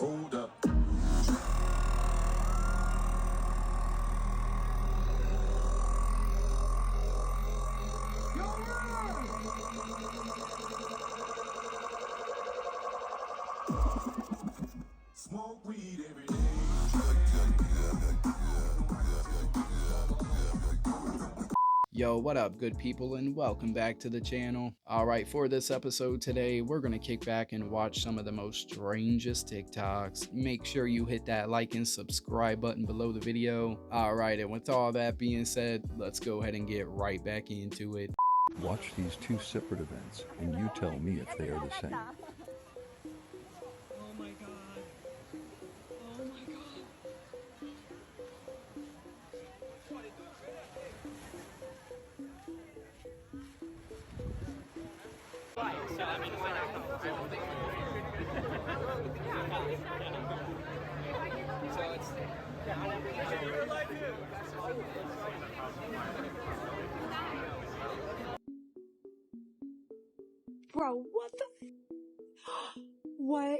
Hold up. Smoke weed every day. Yo, what up, good people, and welcome back to the channel. Alright, for this episode today, we're gonna kick back and watch some of the most strangest TikToks. Make sure you hit that like and subscribe button below the video. Alright, and with all that being said, let's go ahead and get right back into it. Watch these two separate events, and you tell me if they are the same. Oh my god. Oh my god. Bro, what the What?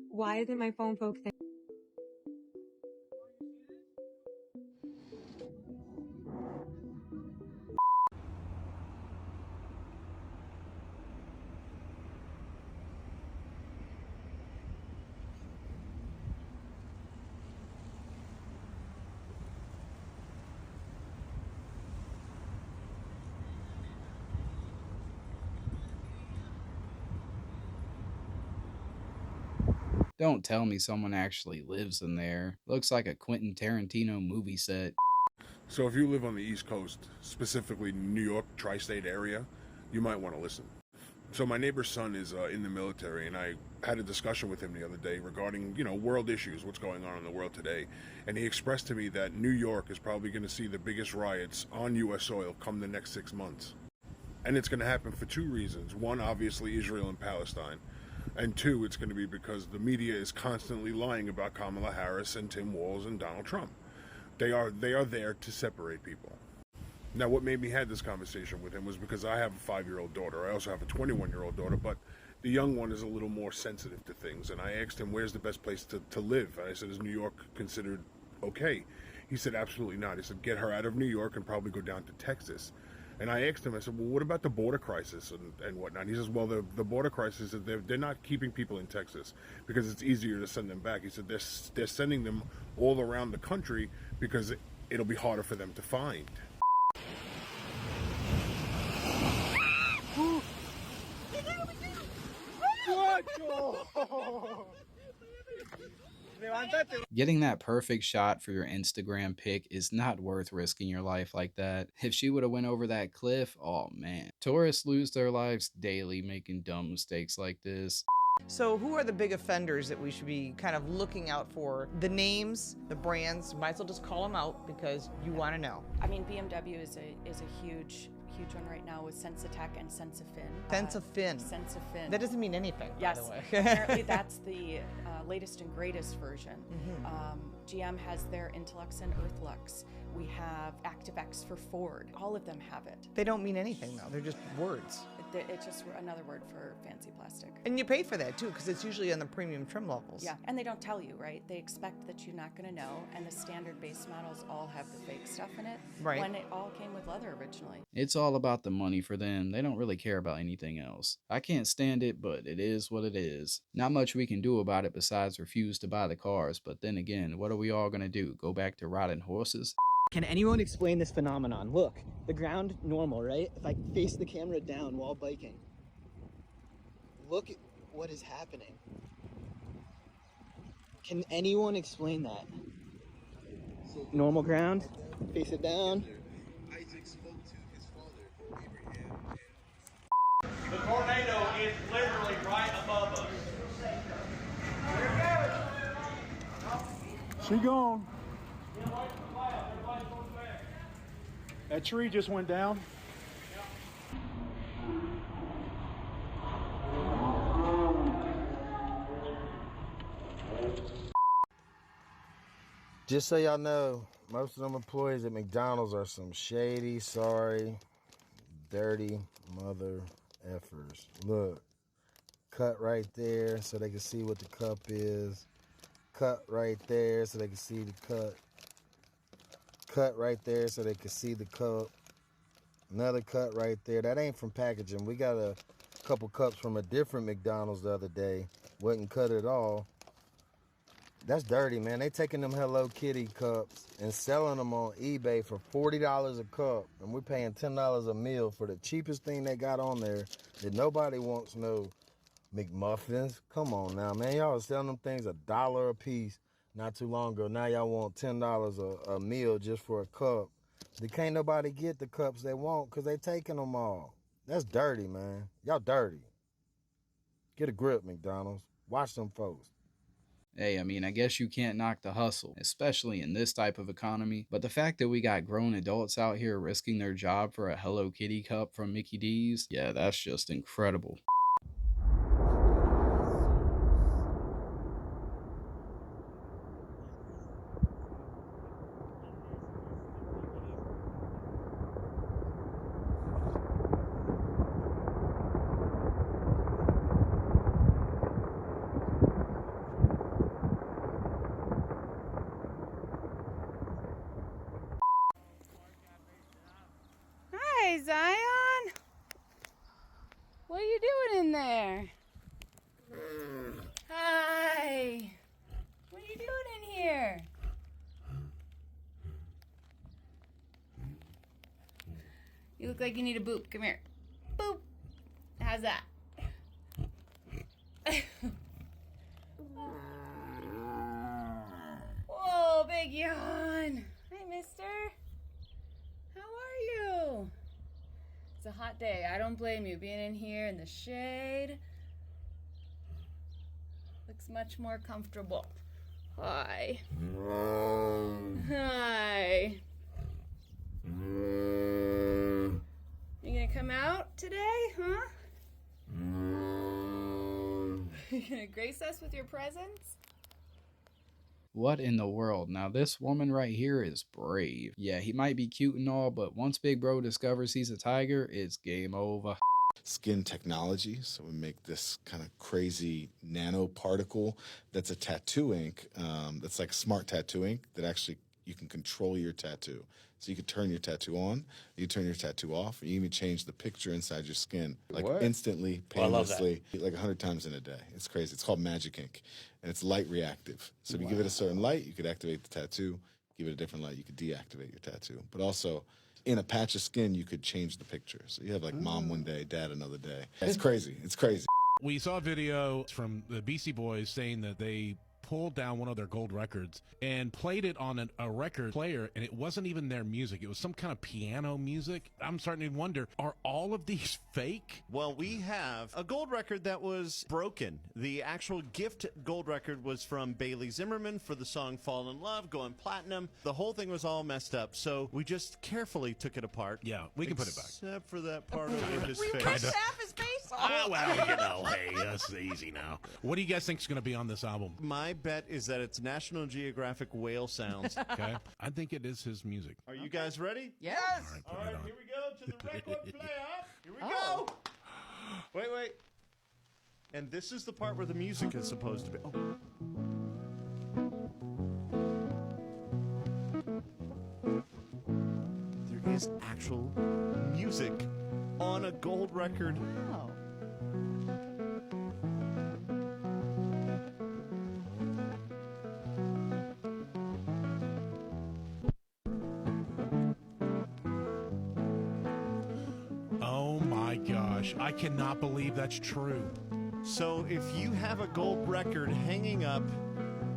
Why isn't my phone focusing? Don't tell me someone actually lives in there. Looks like a Quentin Tarantino movie set. So if you live on the East Coast, specifically New York, tri-state area, you might want to listen. So my neighbor's son is in the military, and I had a discussion with him the other day regarding, world issues, what's going on in the world today. And he expressed to me that New York is probably going to see the biggest riots on U.S. soil come the next 6 months. And it's going to happen for two reasons. One, obviously, Israel and Palestine. And two, it's going to be because the media is constantly lying about Kamala Harris and Tim Walz and Donald Trump. They are there to separate people. Now, what made me have this conversation with him was because I have a 5-year-old daughter. I also have a 21-year-old daughter, but the young one is a little more sensitive to things. And I asked him, where's the best place to live? And I said, is New York considered okay? He said, absolutely not. He said, get her out of New York and probably go down to Texas. And I asked him, I said, well, what about the border crisis and whatnot? He says, well, the border crisis, is they're not keeping people in Texas because it's easier to send them back. He said, they're sending them all around the country because it'll be harder for them to find. Getting that perfect shot for your Instagram pic is not worth risking your life like that. If she would have went over that cliff, oh man. Tourists lose their lives daily making dumb mistakes like this. So who are the big offenders that we should be kind of looking out for? The names, the brands, might as well just call them out because you want to know. I mean, BMW is a huge one right now with Sensatech and Sensafin. Sensafin. Sensafin. That doesn't mean anything, yes, by the way. Apparently that's the latest and greatest version. Mm-hmm. GM has their Intellux and Earthlux. We have ActiveX for Ford. All of them have it. They don't mean anything though, they're just words. It's just another word for fancy plastic. And you pay for that too, because it's usually on the premium trim levels. Yeah, and they don't tell you, right? They expect that you're not gonna know, and the standard base models all have the fake stuff in it. Right. When it all came with leather originally. It's all about the money for them. They don't really care about anything else. I can't stand it, but it is what it is. Not much we can do about it besides refuse to buy the cars, but then again, what are we all gonna do? Go back to riding horses? Can anyone explain this phenomenon? Look, the ground normal, right? If I face the camera down while biking, look at what is happening. Can anyone explain that? Normal ground, face it down. Isaac spoke to his father, Abraham. The tornado is literally right above us. She gone. That tree just went down. Just so y'all know, most of them employees at McDonald's are some shady, sorry, dirty mother effers. Look, cut right there so they can see what the cup is. Cut right there so they can see the cut. Cut right there so they can see the cup. Another cut right there. That ain't from packaging. We got a couple cups from a different McDonald's the other day. Wasn't cut at all. That's dirty, man. They taking them Hello Kitty cups and selling them on eBay for $40 a cup. And we're paying $10 a meal for the cheapest thing they got on there that nobody wants no McMuffins. Come on now, man. Y'all was selling them things $1 a piece not too long ago. Now y'all want $10 a meal just for a cup. They can't nobody get the cups they want because they taking them all. That's dirty, man. Y'all dirty. Get a grip, McDonald's. Watch them folks. Hey, I mean, I guess you can't knock the hustle, especially in this type of economy, but the fact that we got grown adults out here risking their job for a Hello Kitty cup from Mickey D's, yeah, that's just incredible. Hi, Zion. What are you doing in there? Hi. What are you doing in here? You look like you need a boop. Come here. Boop. How's that? Whoa, big yawn. Hi, mister. How are you? It's a hot day. I don't blame you. Being in here in the shade looks much more comfortable. Hi. Hi. You gonna come out today, huh? You gonna grace us with your presence? What in the world? Now this woman right here is brave. Yeah, he might be cute and all, but once Big Bro discovers he's a tiger, it's game over. Skin technology, so we make this kind of crazy nanoparticle that's a tattoo ink, that's like smart tattoo ink that actually you can control your tattoo. So you can turn your tattoo on, you turn your tattoo off, and you even change the picture inside your skin, like instantly, painlessly, like 100 times in a day. It's crazy. It's called Magic Ink, and it's light reactive. So if you give it a certain light, you could activate the tattoo. Give it a different light, you could deactivate your tattoo. But also, in a patch of skin, you could change the picture. So you have like mom one day, dad another day. It's crazy. It's crazy. We saw a video from the Beastie Boys saying that they pulled down one of their gold records and played it on a record player, and it wasn't even their music. It was some kind of piano music. I'm starting to wonder, are all of these fake? Well, we have a gold record that was broken. The actual gift gold record was from Bailey Zimmerman for the song Fall in Love, going platinum. The whole thing was all messed up, so we just carefully took it apart. Yeah, we can put it back. Except for that part over his face. We ripped half his face off. Oh, well, you know, hey, that's easy now. What do you guys think is going to be on this album? My bet is that it's National Geographic whale sounds. Okay. I think it is his music. Are you guys ready? Yes. All right, here we go to the record player. Here we go. Wait. And this is the part where the music is supposed to be. Oh. There is actual music on a gold record. Wow. Oh my gosh. I cannot believe that's true. So if you have a gold record hanging up,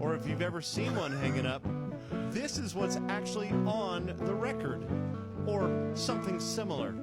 or if you've ever seen one hanging up, this is what's actually on the record, or something similar.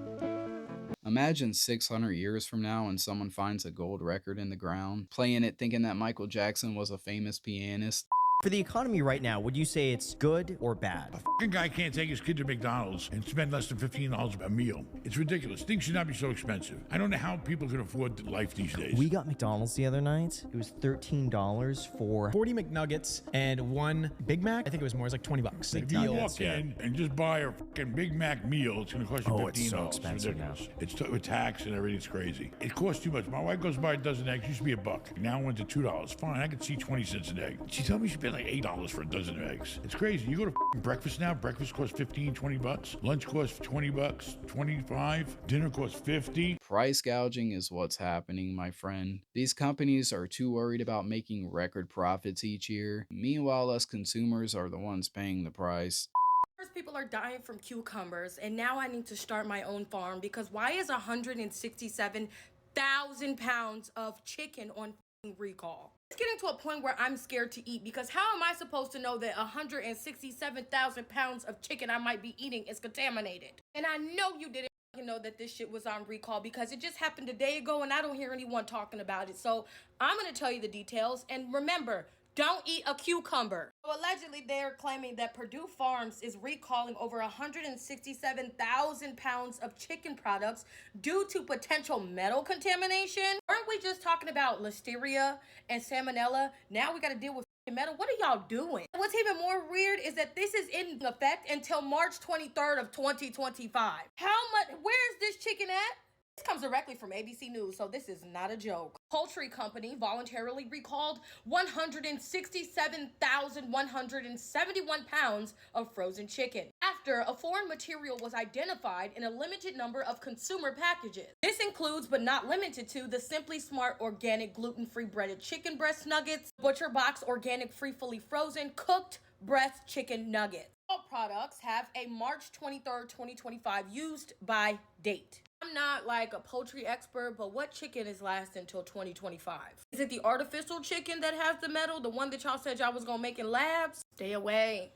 Imagine 600 years from now and someone finds a gold record in the ground, playing it thinking that Michael Jackson was a famous pianist. For the economy right now, would you say it's good or bad? A fucking guy can't take his kid to McDonald's and spend less than $15 a meal. It's ridiculous. Things should not be so expensive. I don't know how people can afford life these days. We got McDonald's the other night. It was $13 for 40 McNuggets and one Big Mac. I think it was more. It was like $20. If you walk in and just buy a fucking Big Mac meal, it's going to cost you $15. It's so expensive now. It's with tax and everything. It's crazy. It costs too much. My wife goes to buy a dozen eggs. Used to be $1. Now it went to $2. Fine, I could see 20 cents an egg. She told me she paid like $8 for a dozen eggs. It's crazy. You go to breakfast now. Breakfast costs $15-20. Lunch costs $20, 25. Dinner costs $50. Price gouging is what's happening, my friend. These companies are too worried about making record profits each year. Meanwhile, us consumers are the ones paying the price. First, people are dying from cucumbers, and now I need to start my own farm because why is 167,000 pounds of chicken on recall? It's getting to a point where I'm scared to eat because how am I supposed to know that 167,000 pounds of chicken I might be eating is contaminated? And I know you didn't know that this shit was on recall because it just happened a day ago and I don't hear anyone talking about it. So I'm going to tell you the details. And remember, don't eat a cucumber. So allegedly, they're claiming that Purdue Farms is recalling over 167,000 pounds of chicken products due to potential metal contamination. Aren't we just talking about listeria and salmonella? Now we got to deal with metal. What are y'all doing? What's even more weird is that this is in effect until March 23rd of 2025. How much? Where's this chicken at? This comes directly from ABC News, so this is not a joke. Poultry company voluntarily recalled 167,171 pounds of frozen chicken after a foreign material was identified in a limited number of consumer packages. This includes, but not limited to, the Simply Smart organic gluten-free breaded chicken breast nuggets, Butcher Box organic free fully frozen cooked breast chicken nuggets. All products have a March 23rd, 2025 used by date. I'm not like a poultry expert, but what chicken is lasting until 2025? Is it the artificial chicken that has the metal? The one that y'all said y'all was gonna make in labs? Stay away.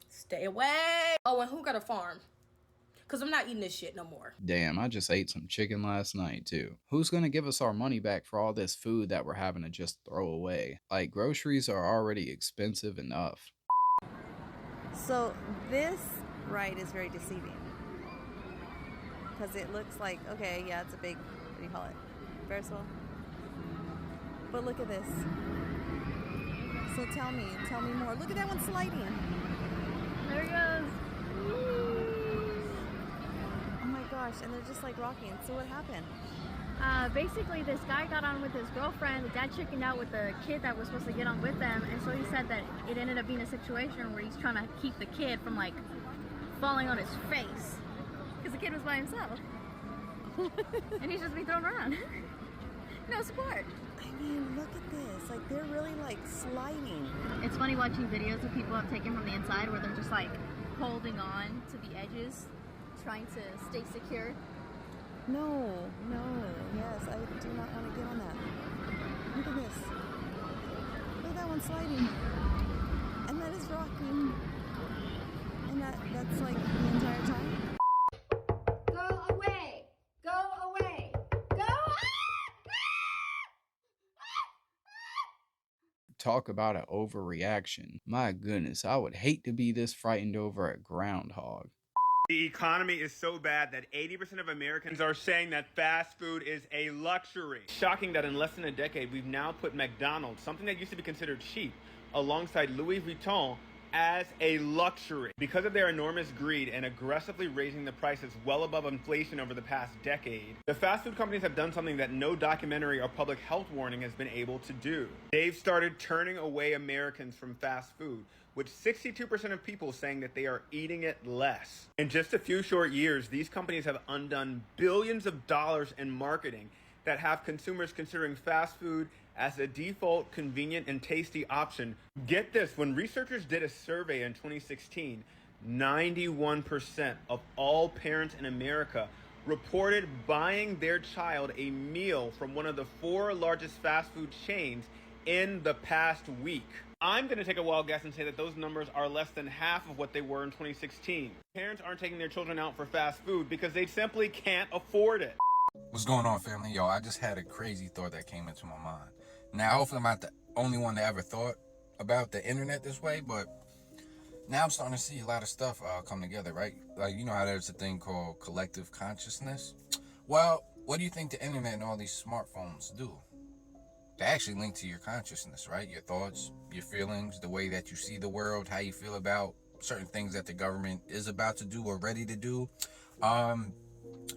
Stay away. Oh, and who got a farm? Because I'm not eating this shit no more. Damn, I just ate some chicken last night too. Who's gonna give us our money back for all this food that we're having to just throw away? Like, groceries are already expensive enough. So this ride is very deceiving. Because it looks like, okay, yeah, it's a big, what do you call it? Ferris wheel. But look at this. So tell me more. Look at that one sliding. There he goes. Oh my gosh, and they're just like rocking. So what happened? Basically, this guy got on with his girlfriend. The dad chickened out with the kid that was supposed to get on with them. And so he said that it ended up being a situation where he's trying to keep the kid from like falling on his face. Because the kid was by himself. And he's just being thrown around. No support. I mean, look at this. Like, they're really, like, sliding. It's funny watching videos of people have taken from the inside where they're just, like, holding on to the edges, trying to stay secure. No. Yes, I do not want to get on that. Look at this. Look at that one sliding. And that is rocking. And that's, like, the entire time. Talk about an overreaction. My goodness, I would hate to be this frightened over a groundhog. The economy is so bad that 80% of Americans are saying that fast food is a luxury. Shocking that in less than a decade, we've now put McDonald's, something that used to be considered cheap, alongside Louis Vuitton as a luxury. Because of their enormous greed and aggressively raising the prices well above inflation over the past decade, the fast food companies have done something that no documentary or public health warning has been able to do. They've started turning away Americans from fast food, with 62% of people saying that they are eating it less. In just a few short years, these companies have undone billions of dollars in marketing that have consumers considering fast food as a default, convenient, and tasty option. Get this, when researchers did a survey in 2016, 91% of all parents in America reported buying their child a meal from one of the 4 largest fast food chains in the past week. I'm going to take a wild guess and say that those numbers are less than half of what they were in 2016. Parents aren't taking their children out for fast food because they simply can't afford it. What's going on, family? Yo, I just had a crazy thought that came into my mind. Now, hopefully I'm not the only one that ever thought about the internet this way, but now I'm starting to see a lot of stuff come together, right? Like, you know how there's a thing called collective consciousness? Well, what do you think the internet and all these smartphones do? They actually link to your consciousness, right? Your thoughts, your feelings, the way that you see the world, how you feel about certain things that the government is about to do or ready to do.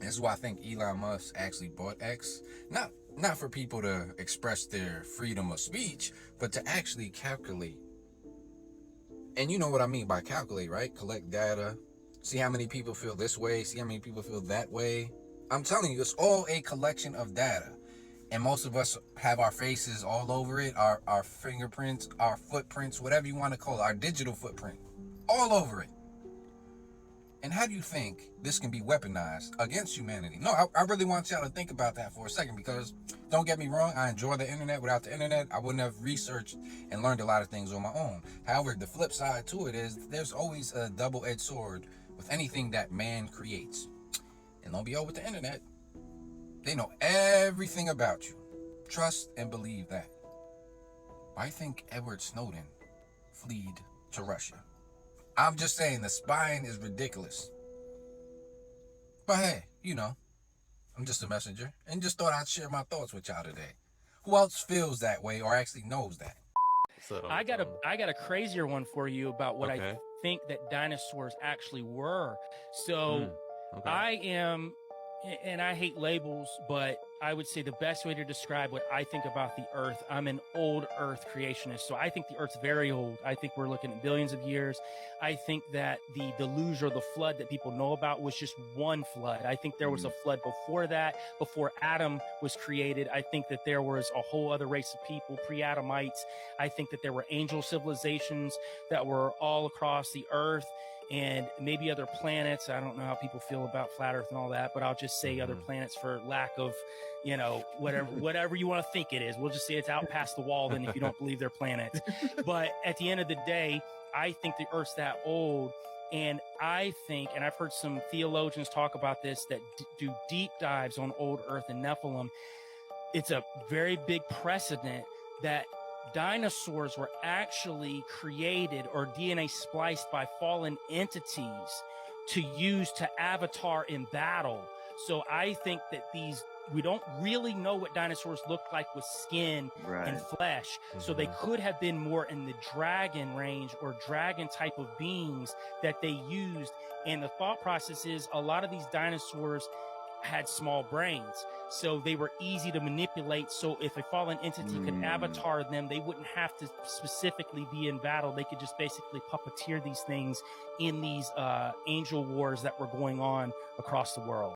This is why I think Elon Musk actually bought X. Not for people to express their freedom of speech, but to actually calculate. And you know what I mean by calculate, right? Collect data, see how many people feel this way, see how many people feel that way. I'm telling you, it's all a collection of data. And most of us have our faces all over it, our fingerprints, our footprints, whatever you want to call it, our digital footprint, all over it. And how do you think this can be weaponized against humanity? No, I really want y'all to think about that for a second, because don't get me wrong, I enjoy the internet. Without the internet, I wouldn't have researched and learned a lot of things on my own. However, the flip side to it is there's always a double-edged sword with anything that man creates. And don't be over with the internet. They know everything about you. Trust and believe that. I think Edward Snowden fled to Russia. I'm just saying the spying is ridiculous. But hey, you know, I'm just a messenger and just thought I'd share my thoughts with y'all today. Who else feels that way or actually knows that? So I got a crazier one for you about what I think that dinosaurs actually were. So I am, and I hate labels, but I would say the best way to describe what I think about the Earth, I'm an old Earth creationist. So I think the Earth's very old. I think we're looking at billions of years. I think that the deluge or the flood that people know about was just one flood. I think there was a flood before that, before Adam was created. I think that there was a whole other race of people, pre-Adamites. I think that there were angel civilizations that were all across the Earth, and maybe other planets. I don't know how people feel about flat Earth and all that, but I'll just say other planets for lack of, you know, whatever you want to think it is. We'll just say it's out past the wall then if you don't believe they're planets. But at the end of the day, I think the Earth's that old. And I think, and I've heard some theologians talk about this, that do deep dives on old Earth and Nephilim. It's a very big precedent that dinosaurs were actually created or DNA spliced by fallen entities to use to avatar in battle. So I think that we don't really know what dinosaurs looked like with skin and flesh. So they could have been more in the dragon range or dragon type of beings that they used. And the thought process is a lot of these dinosaurs had small brains, so they were easy to manipulate. So if a fallen entity could avatar them, they wouldn't have to specifically be in battle. They could just basically puppeteer these things in these angel wars that were going on across the world.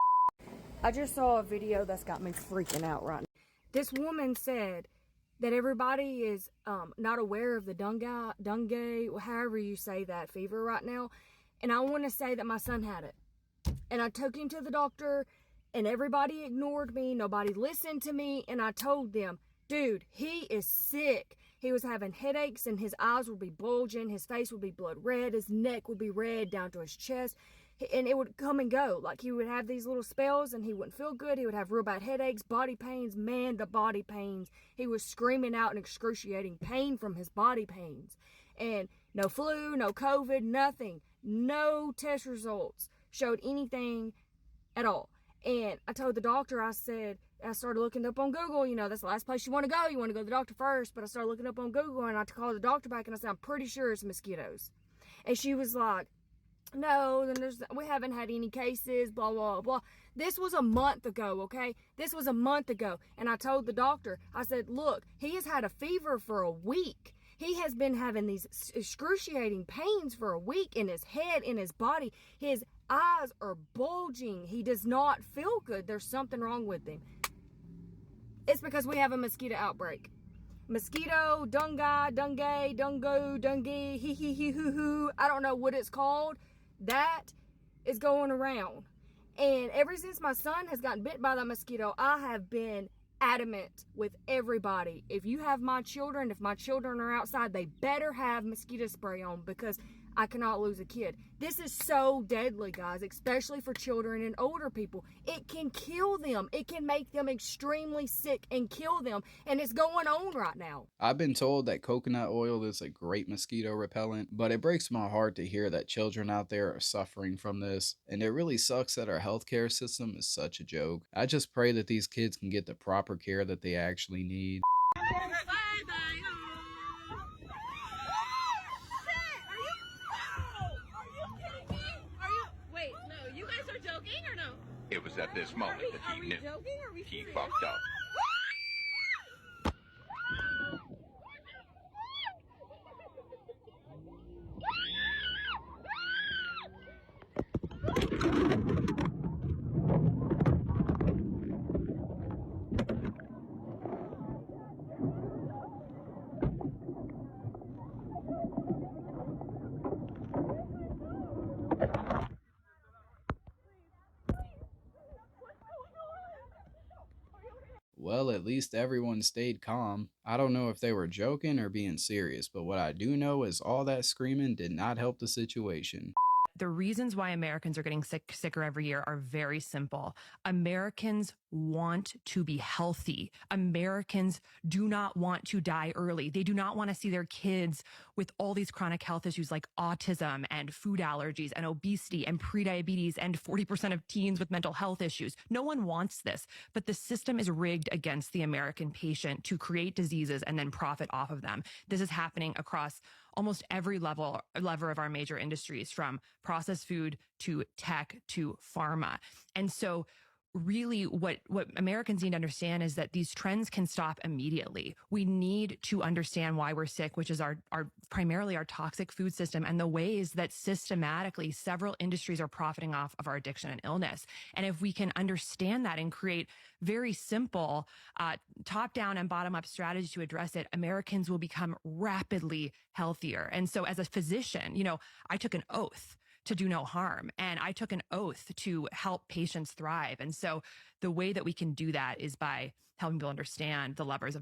I just saw a video that's got me freaking out right now. This woman said that everybody is not aware of the dengue, however you say that, fever right now. And I want to say that my son had it. And I took him to the doctor, and everybody ignored me. Nobody listened to me. And I told them, dude, he is sick. He was having headaches, and his eyes would be bulging. His face would be blood red. His neck would be red down to his chest. And it would come and go. Like, he would have these little spells, and he wouldn't feel good. He would have real bad headaches, body pains. Man, the body pains. He was screaming out in excruciating pain from his body pains. And no flu, no COVID, nothing. No test results showed anything at all. And I told the doctor, I started looking up on Google, you know, that's the last place you want to go. You want to go to the doctor first. But I started looking up on Google, and I called the doctor back, and I said, I'm pretty sure it's mosquitoes. And she was like, no, then we haven't had any cases, blah, blah, blah. This was a month ago, okay? This was a month ago. And I told the doctor, I said, look, he has had a fever for a week. He has been having these excruciating pains for a week in his head, in his body. His eyes are bulging. He does not feel good. There's something wrong with him. It's because we have a mosquito outbreak. Mosquito, dungy, hee, I don't know what it's called. That is going around. And ever since my son has gotten bit by that mosquito, I have been adamant with everybody. If you have my children, if my children are outside, they better have mosquito spray on, because I cannot lose a kid. This is so deadly, guys, especially for children and older people. It can kill them. It can make them extremely sick and kill them, and it's going on right now. I've been told that coconut oil is a great mosquito repellent, but it breaks my heart to hear that children out there are suffering from this, and it really sucks that our healthcare system is such a joke. I just pray that these kids can get the proper care that they actually need. It was at this moment that he knew he fucked up. Well, at least everyone stayed calm. I don't know if they were joking or being serious, but what I do know is all that screaming did not help the situation. The reasons why Americans are getting sicker every year are very simple. Americans want to be healthy. Americans do not want to die early. They do not want to see their kids with all these chronic health issues like autism and food allergies and obesity and prediabetes and 40% of teens with mental health issues. No one wants this, but the system is rigged against the American patient to create diseases and then profit off of them. This is happening across almost every lever of our major industries, from processed food to tech to pharma. And so really what Americans need to understand is that these trends can stop immediately. We need to understand why we're sick, which is our primarily our toxic food system and the ways that systematically several industries are profiting off of our addiction and illness. And if we can understand that and create very simple top-down and bottom-up strategies to address it, Americans will become rapidly healthier. And so as a physician, I took an oath to do no harm. And I took an oath to help patients thrive. And so the way that we can do that is by helping people understand the levers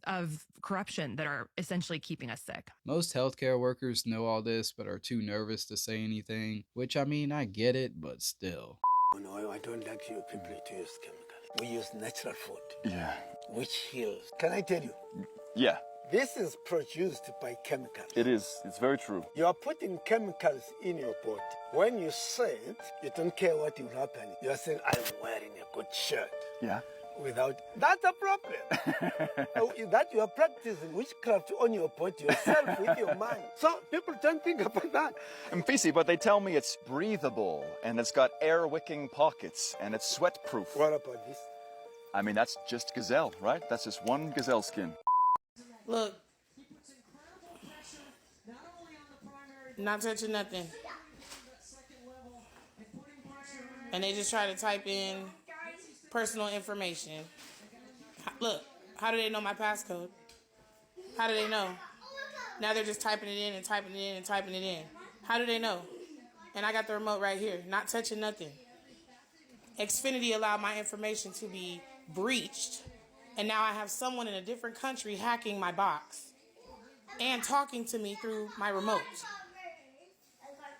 of corruption that are essentially keeping us sick. Most healthcare workers know all this, but are too nervous to say anything, which I mean, I get it, but still. No, I don't like you people to use chemicals. We use natural food. Yeah. Which heals. Can I tell you? Yeah. This is produced by chemicals. It is. It's very true. You are putting chemicals in your body. When you say it, you don't care what will happen. You are saying, I'm wearing a good shirt. Yeah. That's a problem. That you are practicing witchcraft on your body yourself with your mind. So people don't think about that. And Fisi, but they tell me it's breathable, and it's got air-wicking pockets, and it's sweat-proof. What about this? I mean, that's just gazelle, right? That's just one gazelle skin. Look, not touching nothing. And they just try to type in personal information. Look, how do they know my passcode? How do they know? Now they're just typing it in and typing it in and typing it in. How do they know? And I got the remote right here, not touching nothing. Xfinity allowed my information to be breached. And now I have someone in a different country hacking my box and talking to me through my remote.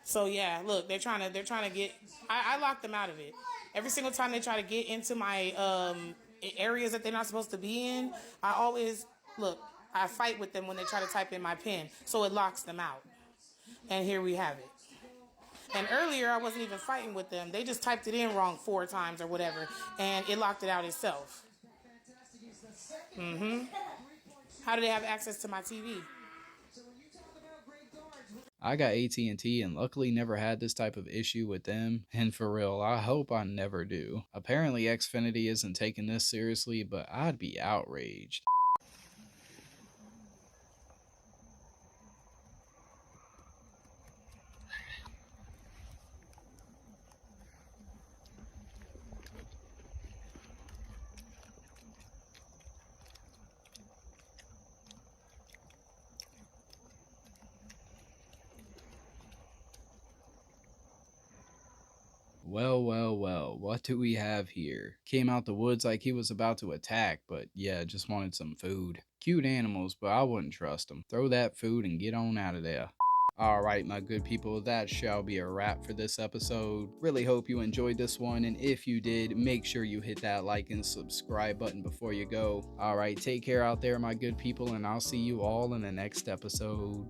So yeah, look, they're trying to get. I locked them out of it. Every single time they try to get into my areas that they're not supposed to be in, I fight with them when they try to type in my PIN, so it locks them out. And here we have it. And earlier I wasn't even fighting with them. They just typed it in wrong 4 times or whatever, and it locked it out itself. How do they have access to my TV? I got AT&T and luckily never had this type of issue with them, and for real, I hope I never do. Apparently Xfinity isn't taking this seriously, but I'd be outraged. Well, what do we have here? Came out the woods like he was about to attack, but yeah, just wanted some food. Cute animals, but I wouldn't trust them. Throw that food and get on out of there. All right, my good people, that shall be a wrap for this episode. Really hope you enjoyed this one, and if you did, make sure you hit that like and subscribe button before you go. All right, take care out there, my good people, and I'll see you all in the next episode.